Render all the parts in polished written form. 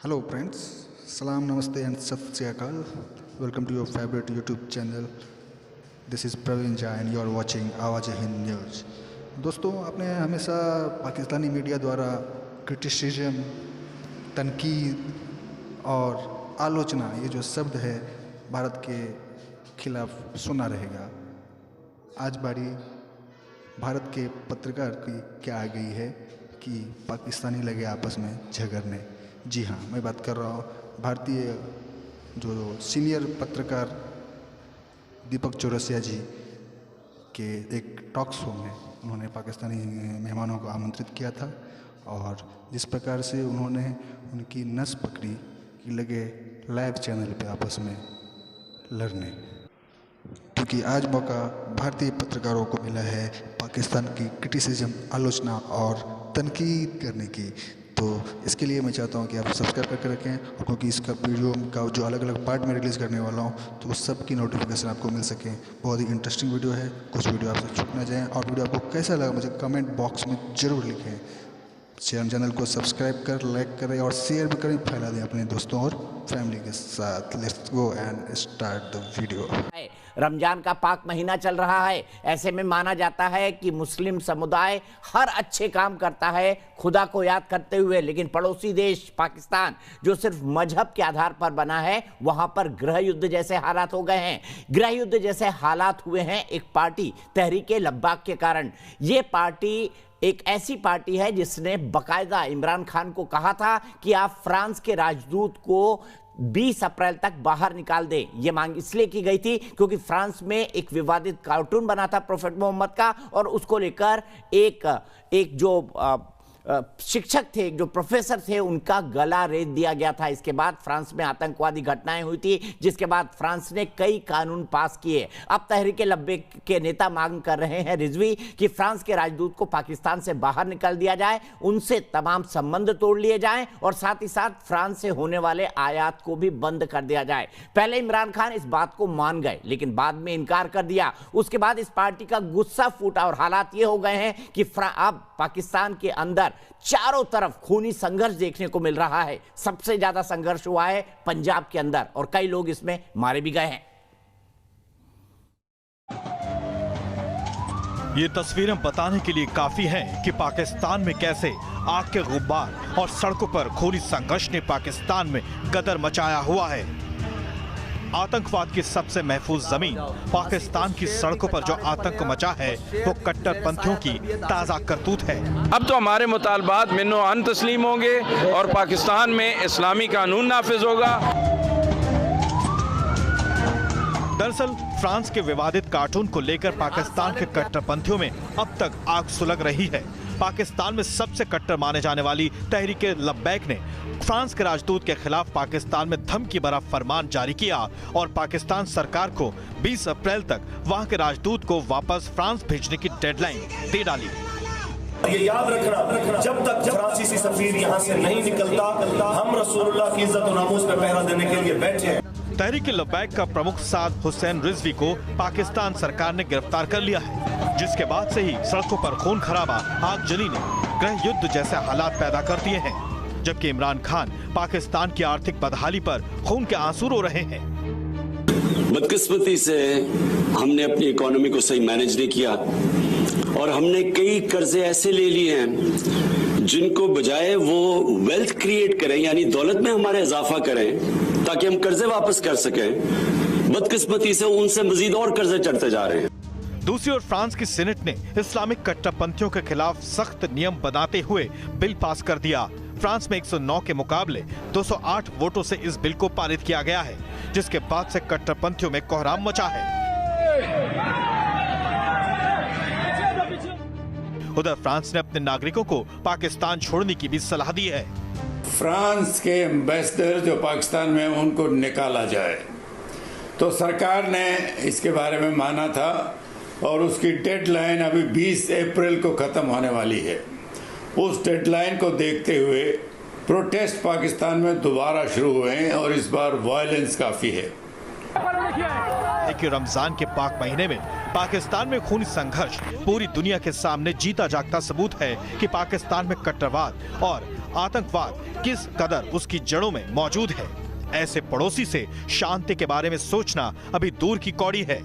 Hello friends, Salam Namaste and Sat Sri Akal. Welcome to your favorite YouTube channel. This is Praveen Jha and you are watching आवाज़ Hind news. दोस्तों, आपने हमेशा Pakistani media द्वारा criticism, तनकीद और आलोचना, ये जो शब्द है भारत के खिलाफ सुना रहेगा। आज बारी भारत के पत्रकार की क्या आ गई है कि पाकिस्तानी लगे आपस में झगड़ने। जी हाँ, मैं बात कर रहा हूँ भारतीय जो सीनियर पत्रकार दीपक चौरसिया जी के एक टॉक शो में उन्होंने पाकिस्तानी मेहमानों को आमंत्रित किया था और जिस प्रकार से उन्होंने उनकी नस पकड़ी कि लगे लाइव चैनल पे आपस में लड़ने, क्योंकि आज मौका भारतीय पत्रकारों को मिला है पाकिस्तान की क्रिटिसिज्म, आलोचना और तनकीद करने की। तो इसके लिए मैं चाहता हूं कि आप सब्सक्राइब करके रखें, और क्योंकि इसका वीडियो का जो अलग अलग पार्ट में रिलीज़ करने वाला हूं तो उस सब की नोटिफिकेशन आपको मिल सके। बहुत ही इंटरेस्टिंग वीडियो है, कुछ वीडियो आपसे छूट ना जाए। और वीडियो आपको कैसा लगा मुझे कमेंट बॉक्स में ज़रूर लिखें। चैनल को सब्सक्राइब कर, लाइक करें और शेयर भी करें, फैला दें अपने दोस्तों और फैमिली के साथ। Let's go and start the video. Ramzan का पाक महीना चल रहा है। ऐसे में माना जाता है कि मुस्लिम समुदाय हर अच्छे काम करता है खुदा को याद करते हुए, लेकिन पड़ोसी देश पाकिस्तान जो सिर्फ मजहब के आधार पर बना है, वहां पर गृह युद्ध जैसे हालात हो गए हैं। गृह युद्ध जैसे हालात हुए हैं एक पार्टी तहरीके लब्बाक के कारण। ये पार्टी एक ऐसी पार्टी है जिसने बकायदा इमरान खान को कहा था कि आप फ्रांस के राजदूत को 20 अप्रैल तक बाहर निकाल दें। यह मांग इसलिए की गई थी क्योंकि फ्रांस में एक विवादित कार्टून बना था प्रोफेट मोहम्मद का, और उसको लेकर एक जो शिक्षक थे, जो प्रोफेसर थे, उनका गला रेत दिया गया था। इसके बाद फ्रांस में आतंकवादी घटनाएं हुई थी, जिसके बाद फ्रांस ने कई कानून पास किए। अब तहरीके लब्बैक के नेता मांग कर रहे हैं, रिजवी, कि फ्रांस के राजदूत को पाकिस्तान से बाहर निकाल दिया जाए, उनसे तमाम संबंध तोड़ लिए जाएं और साथ ही साथ फ्रांस से होने वाले आयात को भी बंद कर दिया जाए। पहले इमरान खान इस बात को मान गए, लेकिन बाद में इनकार कर दिया। उसके बाद इस पार्टी का गुस्सा फूटा और हालात ये हो गए हैं कि अब पाकिस्तान के अंदर चारों तरफ खूनी संघर्ष देखने को मिल रहा है। सबसे ज्यादा संघर्ष हुआ है पंजाब के अंदर और कई लोग इसमें मारे भी गए हैं। ये तस्वीरें बताने के लिए काफी हैं कि पाकिस्तान में कैसे आग के गुब्बार और सड़कों पर खूनी संघर्ष ने पाकिस्तान में गदर मचाया हुआ है। आतंकवाद की सबसे महफूज जमीन पाकिस्तान की सड़कों पर जो आतंक मचा है वो कट्टरपंथियों की ताजा करतूत है। अब तो हमारे मुतालबात मिन्नो अन तस्लीम होंगे और पाकिस्तान में इस्लामी कानून नाफिज होगा। दरअसल फ्रांस के विवादित कार्टून को लेकर पाकिस्तान के कट्टरपंथियों में अब तक आग सुलग रही है। पाकिस्तान में सबसे कट्टर माने जाने वाली तहरीके लब्बैक ने फ्रांस के राजदूत के खिलाफ पाकिस्तान में धमकी भरा फरमान जारी किया और पाकिस्तान सरकार को 20 अप्रैल तक वहां के राजदूत को वापस फ्रांस भेजने की डेडलाइन दे डाली। ये याद रखना, जब तक फ्रांसीसी सफीर यहाँ से नहीं निकलता, हम रसूलुल्लाह की इज्जत और नामूस पे पहरा देने के लिए बैठे हैं। तहरीके लब्बैक का प्रमुख साद हुसैन रिजवी को पाकिस्तान सरकार ने गिरफ्तार कर लिया है, जिसके बाद से ही सड़कों पर खून खराबा, आगजनी ने गृह युद्ध जैसे हालात पैदा कर दिए हैं। जबकि इमरान खान पाकिस्तान की आर्थिक बदहाली पर खून के आंसू रो रहे हैं। बदकिस्मती से हमने अपनी इकोनॉमी को सही मैनेज नहीं किया और हमने कई कर्जे ऐसे ले लिए हैं जिनको बजाय वो वेल्थ क्रिएट करें, यानी दौलत में हमारे इजाफा करें ताकि हम कर्जे वापस कर सकें, बदकिस्मती से उनसे मजीद और कर्जे चढ़ते जा रहे हैं। दूसरी ओर फ्रांस की सीनेट ने इस्लामिक कट्टरपंथियों के खिलाफ सख्त नियम बनाते हुए बिल पास कर दिया। फ्रांस में 109 के मुकाबले 208 वोटों से इस बिल को पारित किया गया है, जिसके बाद से कट्टरपंथियों में कोहराम मचा है। उधर फ्रांस ने अपने नागरिकों को पाकिस्तान छोड़ने की भी सलाह दी है। फ्रांस के एम्बेसडर जो पाकिस्तान में उनको निकाला जाए, तो सरकार ने इसके बारे में माना था और उसकी डेडलाइन अभी 20 अप्रैल को ख़त्म होने वाली है। उस डेडलाइन को देखते हुए प्रोटेस्ट पाकिस्तान में दोबारा शुरू हुए हैं और इस बार वायलेंस काफ़ी है। कि रमजान के पाक महीने में पाकिस्तान में खूनी संघर्ष पूरी दुनिया के सामने जीता जागता सबूत है कि पाकिस्तान में कट्टरवाद और आतंकवाद किस कदर उसकी जड़ों में मौजूद है। ऐसे पड़ोसी से शांति के बारे में सोचना अभी दूर की कौड़ी है।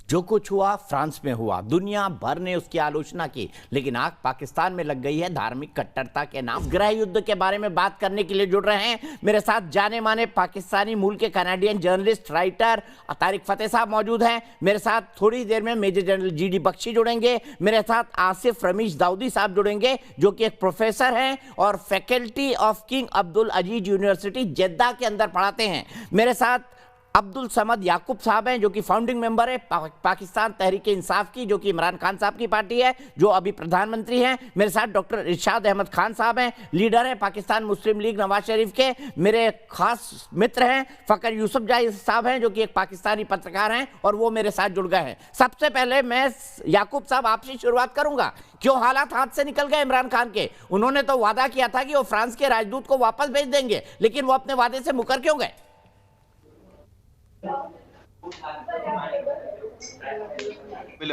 जो कुछ हुआ फ्रांस में हुआ, दुनिया भर ने उसकी आलोचना की, लेकिन आग पाकिस्तान में लग गई है धार्मिक कट्टरता के नाम। गृह युद्ध के बारे में बात करने के लिए जुड़ रहे हैं मेरे साथ जाने माने पाकिस्तानी मूल के कैनेडियन जर्नलिस्ट राइटर तारिक फतेह साहब मौजूद हैं। मेरे साथ थोड़ी देर में मेजर जनरल जीडी बख्शी जुड़ेंगे। मेरे साथ आसिफ रमीश दाऊदी साहब जुड़ेंगे जो कि एक प्रोफेसर हैं और faculty of King Abdul Aziz university Jeddah के अंदर पढ़ाते हैं। मेरे साथ अब्दुल समद याकूब साहब हैं जो कि फाउंडिंग मेंबर है पाकिस्तान तहरीक इंसाफ की, जो कि इमरान खान साहब की पार्टी है, जो अभी प्रधानमंत्री हैं। मेरे साथ डॉक्टर इरशाद अहमद खान साहब हैं, लीडर हैं पाकिस्तान मुस्लिम लीग नवाज शरीफ के। मेरे खास मित्र हैं फकर यूसुफजई साहब हैं जो कि एक पाकिस्तानी पत्रकार हैं और वो मेरे साथ जुड़ गए हैं। सबसे पहले मैं याकूब साहब आपसे शुरुआत करूंगा। क्यों हालात हाथ से निकल गए इमरान खान के? उन्होंने तो वादा किया था कि वो फ्रांस के राजदूत को वापस भेज देंगे, लेकिन वो अपने वादे से मुकर क्यों गए?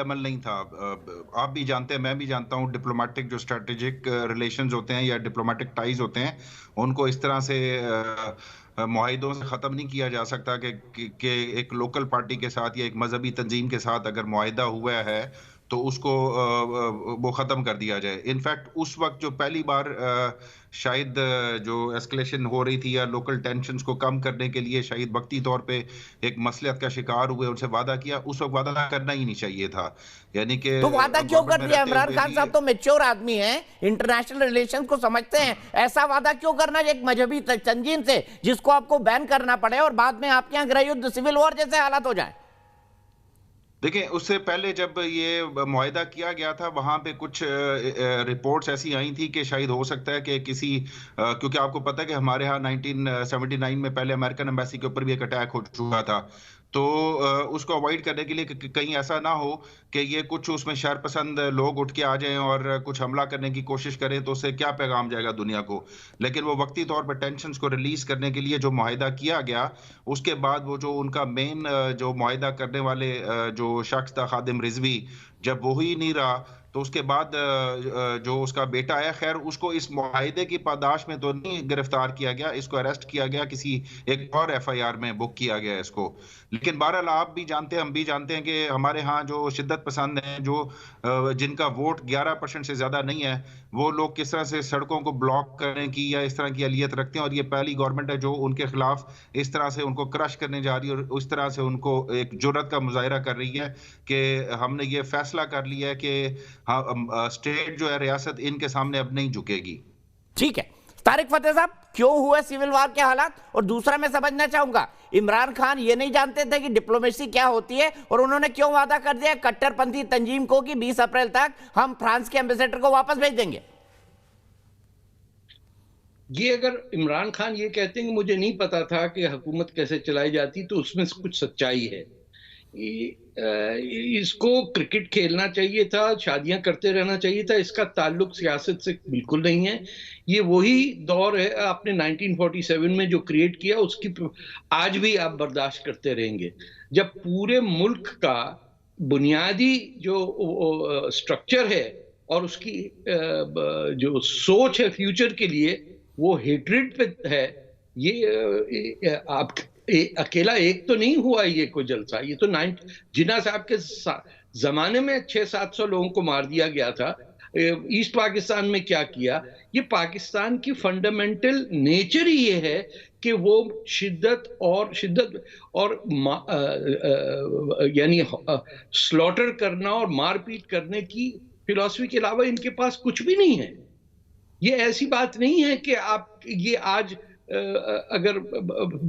अमल नहीं था। आप भी जानते हैं, मैं भी जानता हूं, डिप्लोमेटिक जो स्ट्रेटेजिक रिलेशंस होते हैं या डिप्लोमेटिक टाइज होते हैं, उनको इस तरह से मुआहिदों से ख़त्म नहीं किया जा सकता कि एक लोकल पार्टी के साथ या एक मजहबी तंजीम के साथ अगर मुआहिदा हुआ है तो उसको वो ख़त्म कर दिया जाए। इनफैक्ट उस वक्त जो पहली बार शायद जो एस्केलेशन हो रही थी या लोकल टेंशन्स को कम करने के लिए शायद वक्ती तौर पे एक मसलियत का शिकार हुए, उनसे वादा किया, उस वक्त वादा करना ही नहीं चाहिए था। यानी कि तो वादा क्यों कर दिया? इमरान खान साहब तो मैच्योर आदमी हैं, इंटरनेशनल रिलेशंस को समझते हैं, ऐसा वादा क्यों करना एक मजहबी तंजीम से जिसको आपको बैन करना पड़े और बाद में आपके यहाँ गृह युद्ध सिविल वॉर जैसे हालात हो जाए? देखिए, उससे पहले जब ये मुआहिदा किया गया था वहां पे कुछ रिपोर्ट्स ऐसी आई थी कि शायद हो सकता है कि किसी क्योंकि आपको पता है कि हमारे यहाँ 1979 में पहले अमेरिकन एम्बेसी के ऊपर भी एक अटैक हो चुका था, तो उसको अवॉइड करने के लिए कहीं ऐसा ना हो कि ये कुछ उसमें शरपसंद लोग उठ के आ जाएं और कुछ हमला करने की कोशिश करें, तो उससे क्या पैगाम जाएगा दुनिया को। लेकिन वो वक्ती तौर पर टेंशन्स को रिलीज करने के लिए जो मुआहिदा किया गया, उसके बाद वो जो उनका मेन जो मुआहिदा करने वाले जो शख्स था खादिम रिजवी, जब वो ही नहीं रहा तो उसके बाद जो उसका बेटा है, खैर उसको इस मुआहिदे की पादाश में तो नहीं गिरफ्तार किया गया, इसको अरेस्ट किया गया, किसी एक और FIR में बुक किया गया इसको। लेकिन बहरहाल आप भी जानते हैं, हम भी जानते हैं कि हमारे यहाँ जो शिद्दत पसंद हैं, जो जिनका वोट 11% से ज़्यादा नहीं है, वो लोग किस तरह से सड़कों को ब्लॉक करने की या इस तरह की अलियत रखते हैं, और ये पहली गवर्नमेंट है जो उनके खिलाफ इस तरह से उनको क्रश करने जा रही है और उस तरह से उनको एक जुर्रत का मुजाहिरा कर रही है कि हमने ये फैसला कर लिया है कि हाँ, स्टेट जो है, रियासत इनके सामने अब नहीं झुकेगी। ठीक है तारिक फतेह साहब, क्यों हुए सिविल वॉर के हालात? और दूसरा मैं समझना चाहूंगा, इमरान खान ये नहीं जानते थे कि डिप्लोमेसी क्या होती है और उन्होंने क्यों वादा कर दिया कट्टरपंथी तंजीम को कि 20 अप्रैल तक हम फ्रांस के एम्बेसडर को वापस भेज देंगे? ये अगर इमरान खान ये कहते हैं कि मुझे नहीं पता था कि हुकूमत कैसे चलाई जाती, तो उसमें कुछ सच्चाई है। इसको क्रिकेट खेलना चाहिए था, शादियां करते रहना चाहिए था, इसका ताल्लुक सियासत से बिल्कुल नहीं है। ये वही दौर है आपने 1947 में जो क्रिएट किया, उसकी आज भी आप बर्दाश्त करते रहेंगे। जब पूरे मुल्क का बुनियादी जो स्ट्रक्चर है और उसकी जो सोच है फ्यूचर के लिए, वो हेट्रेड पे है। ये आप अकेला एक तो नहीं हुआ ये कोई जलसा, ये तो जिन्ना साहब के जमाने में 600-700 लोगों को मार दिया गया था। ईस्ट पाकिस्तान में क्या किया? ये पाकिस्तान की फंडामेंटल नेचर ही ये है कि वो शिद्दत और यानी स्लॉटर करना और मारपीट करने की फिलॉसफी के अलावा इनके पास कुछ भी नहीं है। ये ऐसी बात नहीं है कि आप ये आज अगर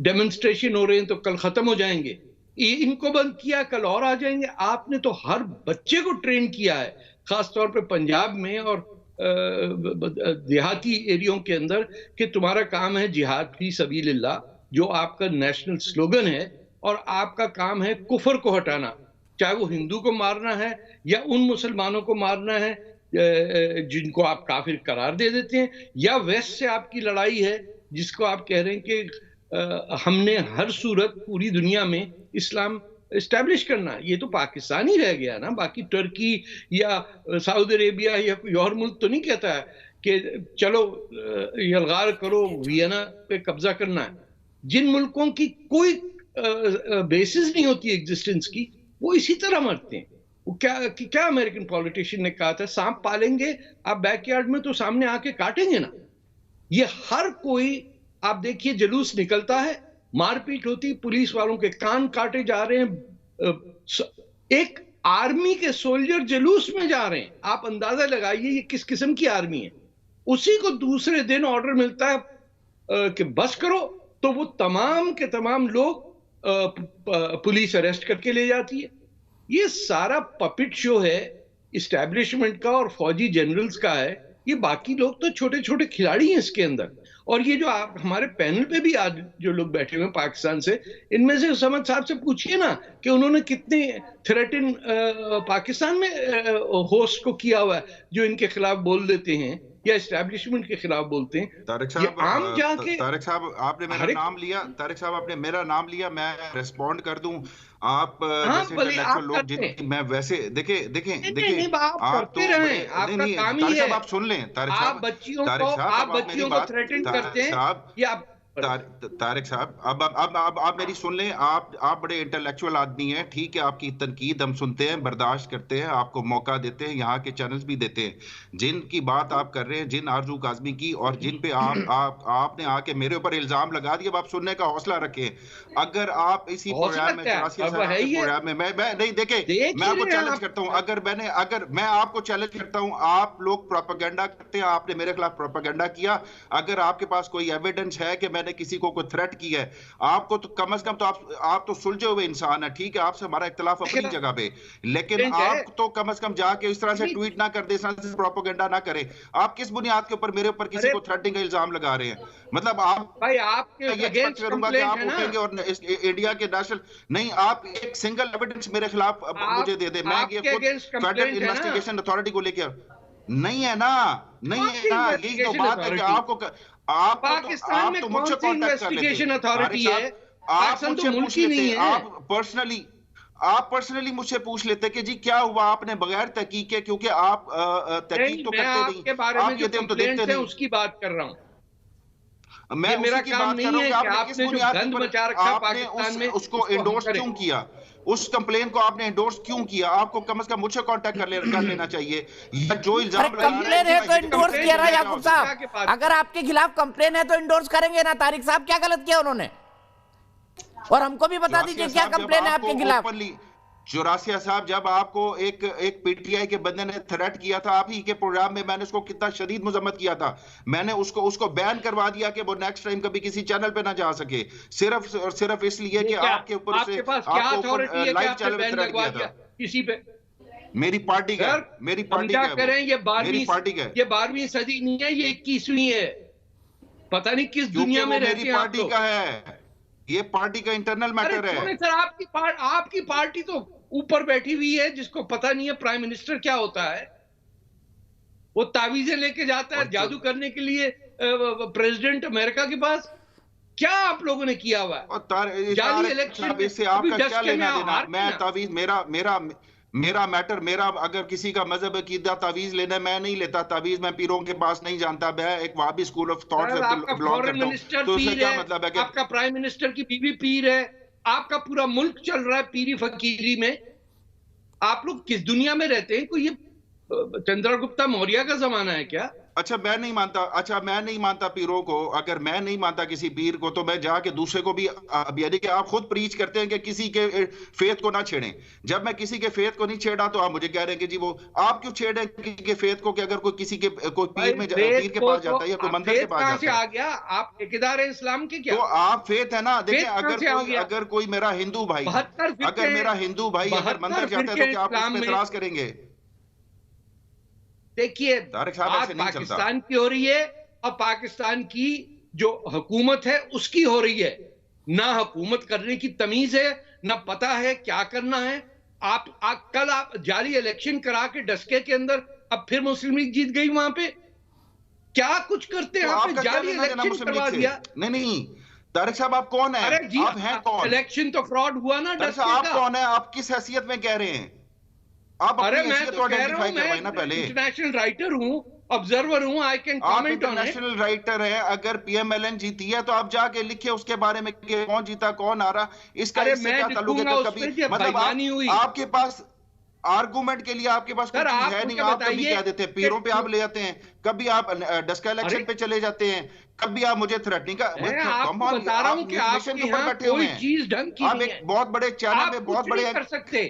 डेमोन्स्ट्रेशन हो रहे हैं तो कल खत्म हो जाएंगे, इनको बंद किया कल और आ जाएंगे। आपने तो हर बच्चे को ट्रेन किया है, खासतौर पे पंजाब में और देहाती एरियो के अंदर, कि तुम्हारा काम है जिहाद फी सबीलिल्लाह, जो आपका नेशनल स्लोगन है, और आपका काम है कुफर को हटाना, चाहे वो हिंदू को मारना है या उन मुसलमानों को मारना है जिनको आप काफिर करार दे देते हैं, या वेस्ट से आपकी लड़ाई है जिसको आप कह रहे हैं कि हमने हर सूरत पूरी दुनिया में इस्लाम इस्टेब्लिश करना, ये तो पाकिस्तान ही रह गया ना। बाकी तुर्की या सऊदी अरेबिया या कोई और मुल्क तो नहीं कहता है कि चलो यलगार करो, वियना पे कब्जा करना है। जिन मुल्कों की कोई बेसिस नहीं होती एग्जिस्टेंस की, वो इसी तरह मरते हैं। वो क्या अमेरिकन पॉलिटिशियन ने कहा था, सांप पालेंगे आप बैकयार्ड में तो सामने आके काटेंगे ना। ये हर कोई, आप देखिए जुलूस निकलता है, मारपीट होती, पुलिस वालों के कान काटे जा रहे हैं, एक आर्मी के सोल्जर जुलूस में जा रहे हैं। आप अंदाजा लगाइए ये किस किस्म की आर्मी है। उसी को दूसरे दिन ऑर्डर मिलता है कि बस करो, तो वो तमाम के तमाम लोग पुलिस अरेस्ट करके ले जाती है। ये सारा पपिट शो है इस्टेब्लिशमेंट का और फौजी जनरल्स का है। ये बाकी लोग तो छोटे छोटे खिलाड़ी हैं इसके अंदर। और ये जो आप हमारे पैनल पे भी आज जो लोग बैठे हुए हैं पाकिस्तान से, इनमें से समद साहब से पूछिए ना कि उन्होंने कितने थ्रेटन पाकिस्तान में होस्ट को किया हुआ है, जो इनके खिलाफ बोल देते हैं या एस्टैब्लिशमेंट के खिलाफ बोलते हैं। तारिक साहब, आम जाके तारिक साहब आपने मेरा नाम लिया, तारिक साहब आपने मेरा नाम लिया, मैं रिस्पॉन्ड कर दूं। आप जैसे इंटेलेक्चुअल लोग जिन, मैं वैसे देखें आप तो तारिक साहब आप सुन लें, तारिक साहब बच्चियों को थ्रेटन करते हैं या तारिक साहब अब आप मेरी सुन लें। आप बड़े इंटेलेक्चुअल आदमी हैं, ठीक है, आपकी तनकीद हम सुनते हैं, बर्दाश्त करते हैं, आपको मौका देते हैं, यहाँ के चैनल्स भी देते हैं। जिनकी बात आप कर रहे हैं, जिन आरजू काज़मी की, और जिन पे आपने आके मेरे ऊपर इल्जाम लगा दिया, आप सुनने का हौसला रखें। अगर आप इसी प्रोग्राम में 84 प्रोग्राम में मैं नहीं देखे, मैं आपको चैलेंज करता हूँ, अगर मैं आपको चैलेंज करता हूँ, आप लोग प्रोपेगेंडा करते हैं, आपने मेरे खिलाफ प्रोपेगेंडा किया, अगर आपके पास कोई एविडेंस है कि मैंने किसी को कोई थ्रेट किया है, आपको तो कम से कम तो आप तो सुलझे हुए इंसान है, ठीक है, आपसे हमारा इख्तिलाफ अपनी जगह पे, लेकिन आप तो कम से कम जाके इस तरह से ट्वीट ना कर दे, इस तरह से प्रोपेगेंडा ना करें। आप किस बुनियाद के ऊपर मेरे ऊपर किसी को थ्रेटिंग का इल्जाम लगा रहे हैं? मतलब आप भाई आपके अगेंस्ट करूंगा कि आप उठेंगे और इंडिया के नेशनल नहीं, आप एक सिंगल एविडेंस मेरे खिलाफ मुझे दे दे, मैं ये खुद फेडरल इन्वेस्टिगेशन अथॉरिटी को लेकर नहीं है ना, नहीं है ना, यही तो बात है कि आपको पाकिस्तान में कौन सी इन्वेस्टिगेशन अथॉरिटी है? आप मुझसे पूछ लेते, आप पर्सनली मुझसे पूछ लेते कि जी क्या हुआ, आपने बगैर तहकीक के, क्योंकि आप तहकीक तो करते नहीं, आप कहते हम तो देखते नहीं, उसकी बात कर रहा हूं मैं। मेरा काम नहीं है कि आपने किस बुनियाद पर आपने उसको एंडोर्स क्यों किया, उस कंप्लेन को आपने एंडोर्स क्यों किया? आपको कम से कम मुझसे कांटेक्ट कर लेना चाहिए। जो इल्जाम कंप्लेन है तो एंडोर्स किया रहा याकूब साहब, अगर आपके खिलाफ कंप्लेन है तो एंडोर्स करेंगे ना। तारिक साहब क्या गलत किया उन्होंने, और हमको भी बता दीजिए क्या कंप्लेन है आपके खिलाफ। जोरासिया साहब, जब आपको एक पीटीआई के बंदे ने थ्रेट किया था, आप ही के प्रोग्राम में मैंने उसको कितना शदीद मुजम्मत किया था, मैंने उसको बैन करवा दिया कि वो नेक्स्ट टाइम कभी किसी चैनल पे ना जा सके, सिर्फ और सिर्फ इसलिए कि आपके ऊपर से लाइव चैनल पे थ्रेट किया था किसी पे। मेरी पार्टी का, मेरी पार्टी का करें, ये 12वीं सदी नहीं है, ये 21वीं है। पता नहीं किस दुनिया में रहती है। पार्टी का है ये, पार्टी का इंटरनल मैटर है। सर आपकी पार्टी तो ऊपर बैठी हुई है, जिसको पता नहीं है प्राइम मिनिस्टर क्या होता है। वो तावीजें लेके जाता है जादू करने के लिए प्रेसिडेंट अमेरिका के पास। क्या आप लोगों ने किया हुआ है? जाली इलेक्शन इससे आपका क्या लेना देना? मैं तावीज, मेरा मैटर, मेरा अगर किसी का मजहब अकीदा तावीज लेना, मैं नहीं लेता तावीज, मैं पीरों के पास नहीं जानता, मैं एक वहाबी स्कूल ऑफ थॉट से बिलोंग करता हूं, तो उससे क्या मतलब है कि आपका प्राइम मिनिस्टर की बीवी पीर है, आपका पूरा मुल्क चल रहा है पीरी फकीरी में। आप लोग किस दुनिया में रहते हैं? कोई ये चंद्रगुप्ता मौर्य का जमाना है क्या? अच्छा मैं नहीं मानता पीरों को। अगर मैं नहीं मानता किसी पीर को, तो मैं जाके दूसरे को भी, यानी कि आप खुद प्रीच करते हैं कि किसी के फेथ को ना छेड़ें। जब मैं किसी के फेथ को नहीं छेड़ा, तो आप मुझे कह रहे हैं कि जी वो आप क्यों छेड़े किसी के फेथ को, कि अगर कोई किसी के कोई पीर में पीर के पास जाता है या कोई मंदिर के पास जाता है। आ गया आप ठेकेदार है इस्लाम के क्या? तो आप फेथ है ना। देखिए अगर कोई मेरा हिंदू भाई अगर मंदिर जाता है, तो क्या आप उसमें इतराज करेंगे? देखिए बात पाकिस्तान की हो रही है, और पाकिस्तान की जो हुकूमत है उसकी हो रही है। ना हुकूमत करने की तमीज है, ना पता है क्या करना है। कल आप जाली इलेक्शन करा के डस्के के अंदर, अब फिर मुस्लिम लीग जीत गई वहां पे। क्या कुछ करते हैं? आपने जाली इलेक्शन करवा दिया। नहीं, तारिक साहब आप कौन है? अरे जी, आप हैं कौन? इलेक्शन तो फ्रॉड हुआ ना। तारिक साहब आप कौन है? आप किस हैसियत में कह रहे हैं? आप अरे अपनी मैं हैसियत तो को कह रहा आइडेंटिफाई हूँ, करवाइए ना मैं पहले। इंटरनेशनल राइटर हूँ, ऑब्जर्वर हूँ, आई कैन आप comment on it. International writer है, अगर पीएमएलएन जीती है तो आप जाके लिखिए उसके बारे में कि कौन जीता कौन आ रहा, इसका अरे इससे मैं क्या ताल्लुक है? लिखूंगा उस कभी पे जब मतलब बेईमानी हुई। आपके पास आर्गुमेंट के लिए आपके पास कोई सर, चीज आप है नहीं, मुझे आप कभी बताइए कह देते हैं पीरों पे आप ले आते हैं, कभी आप डस्का इलेक्शन अरे पे चले जाते हैं, कभी आप मुझे थ्रेटनिंग का मैं आपको बता रहा हूँ कि आपके यहाँ कोई चीज ढंग की आप नहीं एक है। बहुत बड़े चैनल आप पे कुछ बहुत बड़े नहीं कर सकते।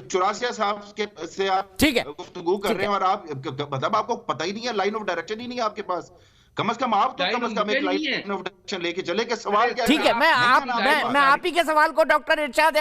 84 साहब के से आप ठीक है, गुफ्तगू कर रहे हैं और आप मतलब आपको पता ही नहीं है, लाइन ऑफ डायरेक्शन ही नहीं है आपके पास। कम से कम आप तो कम से कम एक लाइन ऑफ डायरेक्शन लेके चले कि सवाल क्या है। ठीक है, मैं आप ही के सवाल को डॉक्टर इरशाद